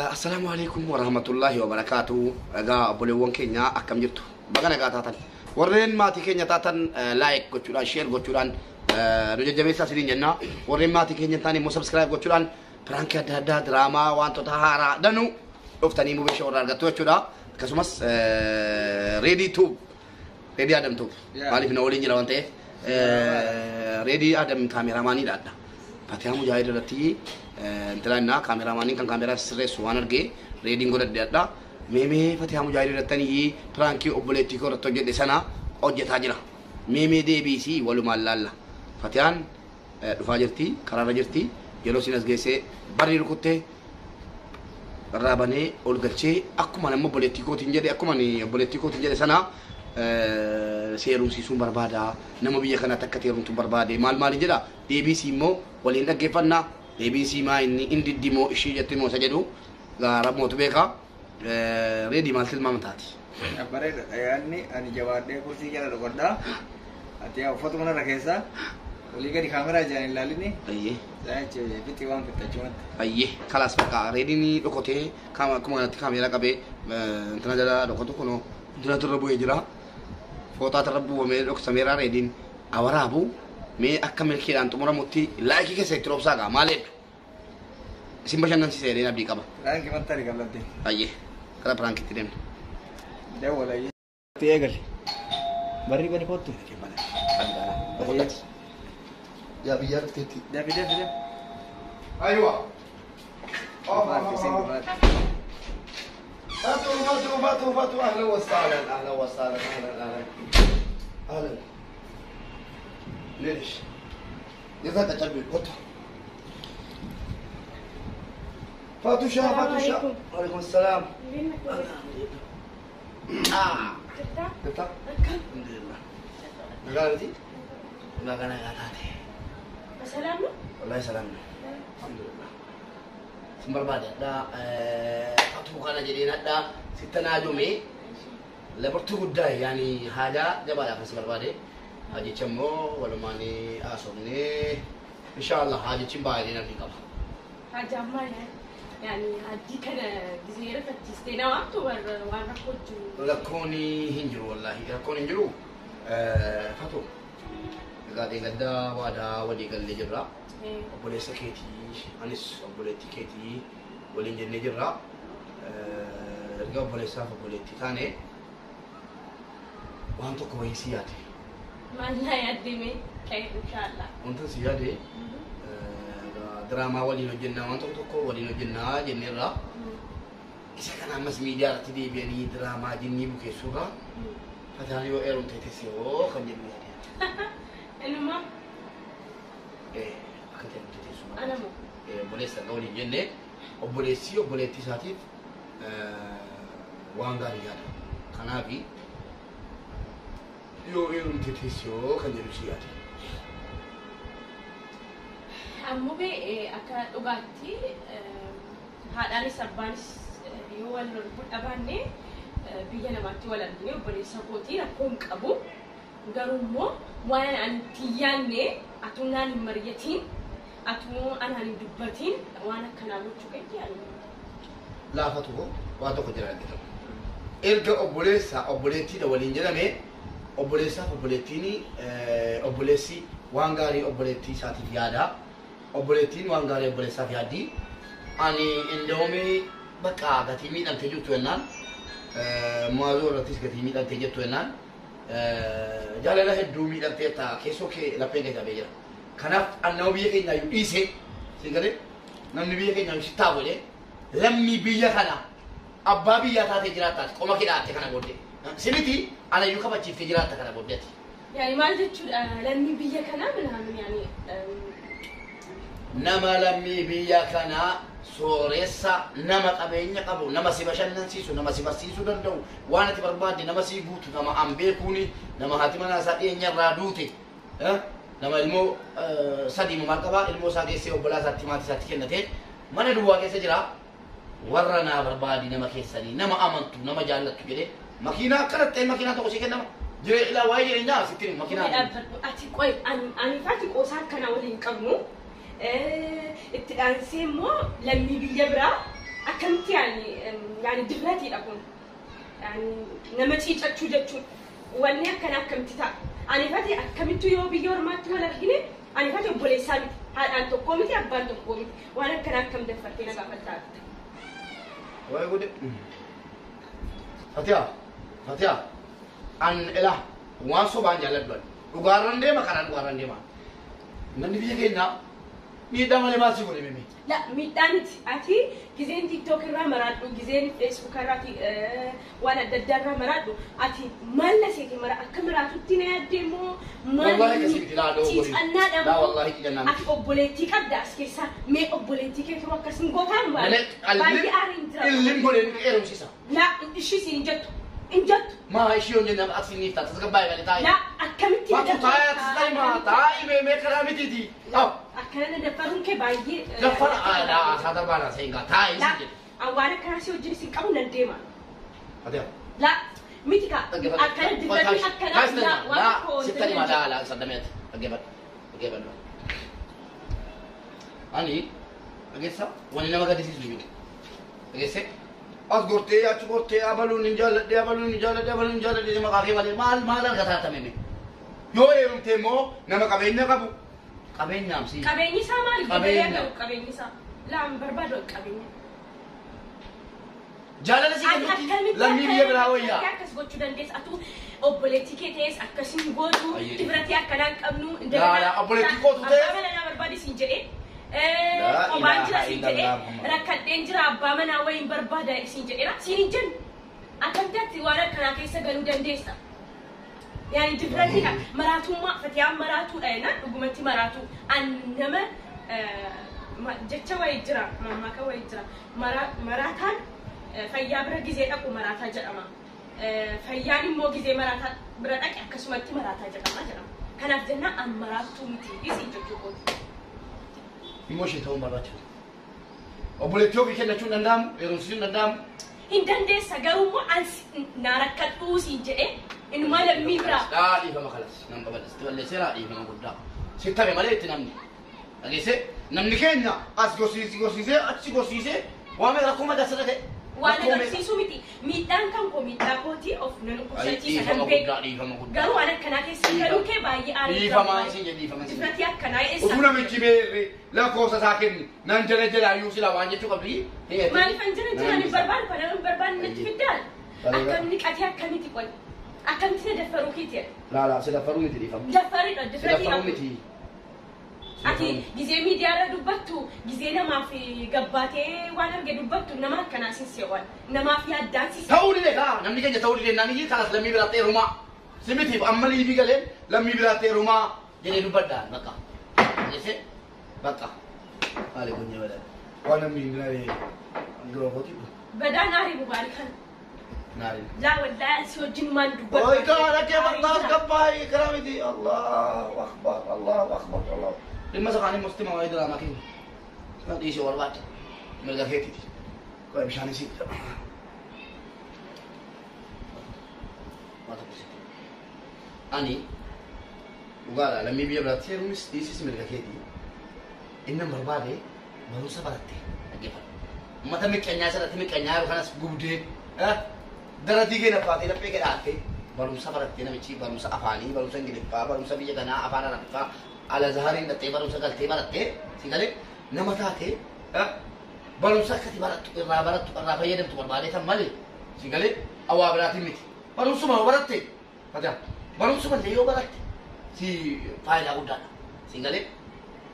Assalamualaikum warahmatullahi wabarakatuh. Aga bolehwan Kenya akkam jirtu. Baga nagaa taatan. Warreen maatii keenya taatan like gochuudhaan share gochuudhaan nu jajjabeessaa isiniin jenna. Warreen maatii keenya taane immoo subscribe gochuudhaan prank adda addaa diraamaa wantoota haaraa danuu dhuftanii mubeesha warra argattu jechuudha. Akkasumas ready Adam tube. Maaliif na waliin jira waan ta'eef ready Adam kaameraamaaniidha adda. Fatihaa Mujaahid irratti انتلانا كاميرامانين كان كاميرا سريس وانرجي ريدينغ ولا ديادا ميمي فتح مجاهد رتني فرانكي اوبوليتيكو رتوجي دي سنه اوجي تاجرا ميمي دي بي سي ولو مالالا فتحان دفاجرتي قرار جرتي جلوسينس جيسي بري ركوتي راباني اولغلشي اكما نمو بوليتيكو تنجدي اكما ني بوليتيكو تنجدي سنه سيرون سيسون بربادا نمو بيا كنا تكتيرون تو بربادي مال جدا دي بي سي مو ولين دغفنا ABC ما إني إندي ديمو إشي جت مو سجدو غارب موت بيكا ريدي مالتل ما متاتي. أبرد يعني أنا جواد ده كرسي كذا لقردا أتيا وفات منا ركيسا ولي كذي كاميرا جاني لاليني. أيه. saya cewek itu tiwang kita cuma. Aye, kalas baka ready ni dokote kama nanti kamera kabe tena jada dokoto kono tena terlalu ejira foto terlalu me dok kamera ready awarabu me akamel kiran tumura muti like ke sektor obsaga malet simbashan nan sisere na bikaba Prank gimana tadi kalau nanti? Aye, kala prank kitim Dia boleh ya. Tiga kali. Bari foto. Gimana? Ya biar titi. Dia. Aywa. Fatu ahlan wa sahlan. Ahlan. ليش؟ يفات قلبي قطع. فاتوشا. وعليكم السلام. تبتا؟ الحمد لله. نقالتي؟ ما كان قاطعتي. سلامنا؟ والله سلامنا. الحمد لله. سمبر بعد دا أطبخ أنا جدينا دا ستنا جمعي لبرتو قداي يعني حاجة جبالة في سمبر بعد. Haji cemmo walau mani asomni, insyaallah haji cimbai nanti kau. Haji amma ya, yani haji kan gizera fatistena waktu warna kuju. Lakoni hinjru wallahi, lakoni hinjru. Fatu, gade gada wada wadi galle jira. Boleh saketi, anis boleh tiketi, boleh jenne jira. Erga boleh safa boleh tikane. Wanto kau isiati. Mana ya demi kayak insyaallah. Untuk siade drama wali no jenna untuk toko wali no jenna jenera. Isa kana mas media tadi biari drama jenni buke sura. Padahal yo erun tete sio kan jenni dia. Anu mah? Akan tete sura. Ana mo. Boleh sagawli jenne, o boleh sio boleh tisatif wangari ada. Kanabi yo erun tete sio kan jenni siade. Ammoo akka dhugaatti haadhaanis abbaanis yoo wal dhabanne biyya namaatti wal argine obboleessa kootii rakkoon qabu garuu immoo waan ani tiyyaanne atuunaan hin mari'atiin atuu anaan hin dubbatiin waan akkanaa gochuu qayyaalu. Laafatu waan tokko jira argina. Erga obboleettiidha waliin jedhame obboleessaaf obboleettiin obboleessi waan gaarii obboleettii isaatiif yaada. Obboleettiin waan gaarii obboleessaaf yaaddi. Ani indoomii bakka gatii miidhamtee jirtu jennaan maazoo irrattis gatii miidhamtee jirtu jennaan jaalala hedduu miidhamtee ta'a keessoo kee lapheen kee qabee jira. Kanaaf annama biyya keenyaa yoo dhiise si galee namni biyya keenyaa yoo si taa'u jedhee lammii biyya kana abbaa biyyaa taatee jiraattaati qoma kee dhaatte kana booddee simiti ana iyyuu kabachiiftee jiraatta kana booddeeti. Yaani maal jechuudha lammii biyya kanaa minaamin yaani nama lammii biyya kanaa sooressa nama qabeenya qabu nama si bashannansiisu nama si barsiisuu danda'u waan ati barbaadde nama si guutu nama an beekuuni nama haati manaa isaa dhiyeenyarraa duute nama ilmoo sadii maal qabaa ilmoo isaa geessee obbolaa isaatti maatii isaatti kennatee mana duwwaa keessa jira warra naa barbaadi nama keessanii nama amantu nama jaallattu jedhee makiinaa akkanatti makiinaa tokko si kennama jiree ilaa waa'ee jireenyaa sitti makiinaa ati qoy ani faati qoosaa akkana waliin qabnu itti dhaansee immoo lammii biyya biraa أكمتي يعني دفلاتي أكون يعني نمتي تشوجتشو وأني أكن أكمتي تا أنا فاتي أكمتو يو بيور ما تولا فيني أنا فاتي بولي سامي هذا أنتو كوميتي أبانتو كوميتي وأنا كن أكم دفتينا قبلتها ويقول فتيا أن إله وانسو بان جالب لون وقارن دي ما كان وقارن دي ما نني بيجينا ميدا ما لما سيقولي ميمي لا ميدانت أتي جزين تيك توك رامرادو جزين فيسبوك راتي وانا ددار رامرادو أتي مالا سيكي مرا أكمراتو تينا ديمو والله كسيبتي لا دو تيس أنا دم لا والله كجنا أك أبوليتيك أداس كيسا مي أبوليتيك كروك كسم غوتام با ملك باقي أرين اللي نقولين إيرم سيسا لا إشي سينجت إنجت ما إشيون جنا أكسي نيفتا تسقباي بالي تاي لا أكمتي ما تاي تسقاي ما تاي مي كلامي تيجي أو أكلنا دفرون كباقي دفر لا هذا بانا سينغا تاي لا سيجي أوانا كراسي وجري سينكمو نديما هذا لا ميتيكا أكلنا دفرون أكلنا لا ستاني ما لا صدمت أجيبت أني أجيسا وأنا ما قديس يسوي أجيسه أذكرتي أذكرتي أبلون نجال دي ما كافي بالي مال الكثرة تمامي يو يوم تيمو نما كابيننا كابو كابين نامسي كابيني سامال كابيني سام لا بربادو كابيني جالا نسي كابوتي لمي بيبلا ويا كاكس بوتشو دندس أتو أوبوليتيكيتس أكاسين بوتو تبرتي أكلان كابنو لا أوبوليتيكو تودي أنا بربادي سينجري أوبانجرا سينجري ركضين جرا أبامنا وين بربادا سينجري سينجن أكمتت وانا كنا كيسا قالوا دندسا يعني دفرتي مراتو ما فتيام مراتو أنا وقمتي مراتو أنما جتة ويجرا ماما كويجرا مراتان فيا برا جزء أكو مراتا جرما فياني مو جزء مراتا برا أك أكسمتي مراتا جرما كان أفضلنا أم مراتو متي يسي جوكو يمشي توم مراتو أبوليتيو كي نشون ندام يرونسين ندام هندن سجارو مو أنس ناركتو سينجئ إنه ما لم يبرا لا دي فما خلاص نم قبل استوى سيرا دي فما قد ستة ما لقيت نمني أجلس نمني كينيا أسقوسيسي أتسقوسيسي وامي ركوما جسرته وانا نفسي ميتي ميتان كم كوميتا كوتي أوف ننقصتي سنم بيك قالوا أنا كنا كيس قالوا كي باي آري دي فما سينجي دي فما سينجي تفرتي أكنا إيش وفونا من جبير لا كوسا ساكن ننجل يوسي لا وانجي شو قبلي ما نفنجنا جنا بربان فانا بربان نتفدال أكم نكاتي أكم تقول أكم تدفروا كتير لا سدفروا متي دي فما دفروا متي أتي جزء ميديا دبتو جزء ما في قباتي وانا بقى دبتو نما كان أساسي وان نما في الدانسي تقولي لك نمني كذا تقولي لك نامي خلاص لمي بلاتي روما سميتي أمالي يبي قالين لمي بلاتي روما جني دبدا بكا جيسه بكا على كوني ولا وانا مين ناري غروبوتي بدا ناري مباركا ناري لا ولا سوجين ما دبتو اوي كان كيف الناس كباي كلامي دي الله اكبر الله لما سقاني مسلم وايد لا ماكين ما دي شو والله ملقى هيتي كوي مش هنسيت ما تقصي اني وقال لما يبي يبلغ تير مس ديسيس ملقى هيتي إنما بربادي ما هو سبرتي أجيبها ما تمك أنيا سلا تمك أنيا وخلاص جودي درتي كنا فاتي لبيك الأكل baru sabarati na michi baru sa afani baru sa ngilipa baru sa biya kana afana na pa ala zaharin na te baru sa galte barate singale namatate baru sa kati barat ra bayya dem tu barbade tamale singale awa barati miti baru suma barate kada baru suma leyo barate si faida udana singale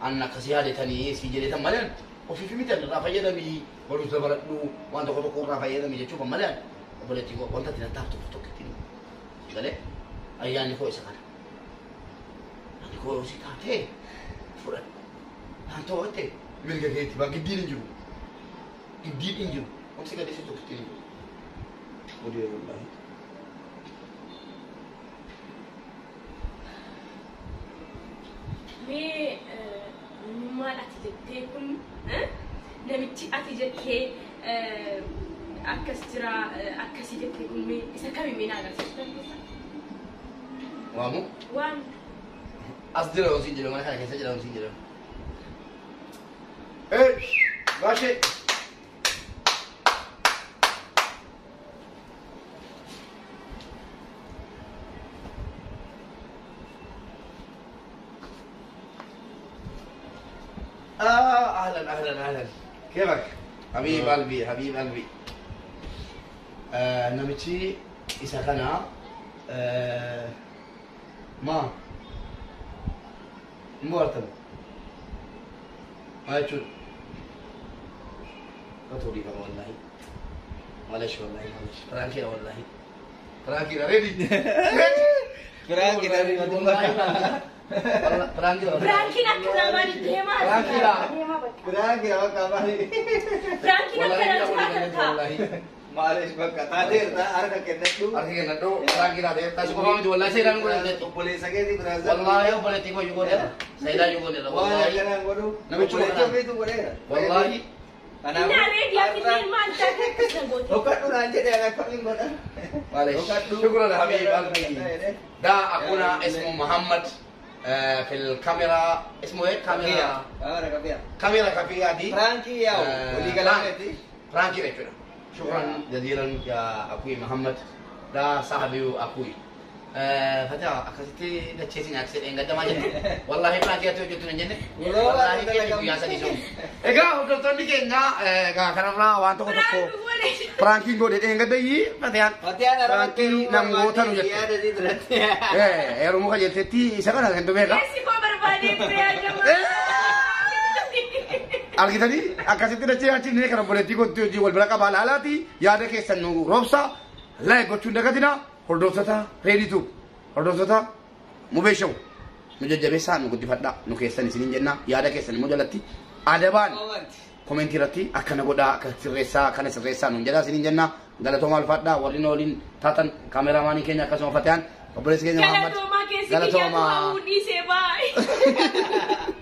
anna kasihade tani si jele tamale ofi fi mitan ra bayya dami baru sa baratu wanda ko ra bayya dami je chupa malan boleh tigo wanda tidak tahu tu ketini gale ayani ko isa kana ani ko si kate fura tanto ote milga geti ba gidin inju on si gade si to ketini odi wallahi me mal atijete kun namichi atijete أكسترا أكسيدك كمي إسكابي مين على سيستم وامو وام أصدر أو سيجلو ما كان كيسجل أو سيجلو إيه ماشي أني وقال لك يا بطل كباي كرامتي أني ما لمي بيا بلاتي روما سميتي أمالي يبي قالين لمي بيا بلاتي روما جني دفرتي أكمتي أهلا كيفك؟ حبيب قلبي نمشي إسحاقنا ما مرتب ما يشوف كتوري والله معلش فرانكي والله فرانكي ريدي فرانكي nakka mali deemaa فرانكي أو كمالي nakka والله معلش بقى تادير ده أركا كنتو أركي نتو فرانكي لا ده تاسو كمان والله سيدان قول بوليس أكيد برازيل والله يوم بلتي كو يقول ده سيدان يقول ده والله والله كنا نقولوا نمشي بوليس معنا. بيتو بوليس والله أنا Ina ready ya fitin ma ta kasa gote. وكاتو نانجي أنا كمين قلنا معلش شكرا حبيب قلبي ده أخونا اسمه محمد في الكاميرا اسمه ايه كاميرا كافية دي فرانكي ياو ولي كلامتي فرانكي رجلا شكرا جزيلا يا أخوي محمد ده صاحبي وأخوي فتاة أكثر تشيسين أكثر إنك دم جنة والله فرانكي أتوجه تون جنة والله كيف بيجي أسا ديسون إيكا هو توني كينجا كارنا وانتو كتوكو فرانكي غودي إنك دايي فتاة فرانكي نمغوتا نجت رمو كجتتي سكنا كنتو بيكا Esi ko barbade kaya jama. Alkitani akkasitti dachee achiin kana boleettii gotti wal bira qabaa laalaati yaada keessan nu roobsa laayik gochuun dagatina hordoftoota reeditu hordoftoota mubeeshaw nu jajjabeessaa nu guddifadhaa nu keessan isiniin jenna yaada keessan immoo jalatti adabaan komentii irratti akkana godhaa akka sirreessaa kana sirreessaa nu jedhaa isiniin jenna galatoomaa ulfaadhaa warri nu waliin taatan kaameraamaanii keenya akkasuma fatayaan obboleessi keenya Muhammad Galatoomaa keessi kiyyaa tu'aa hundii see baay'ee.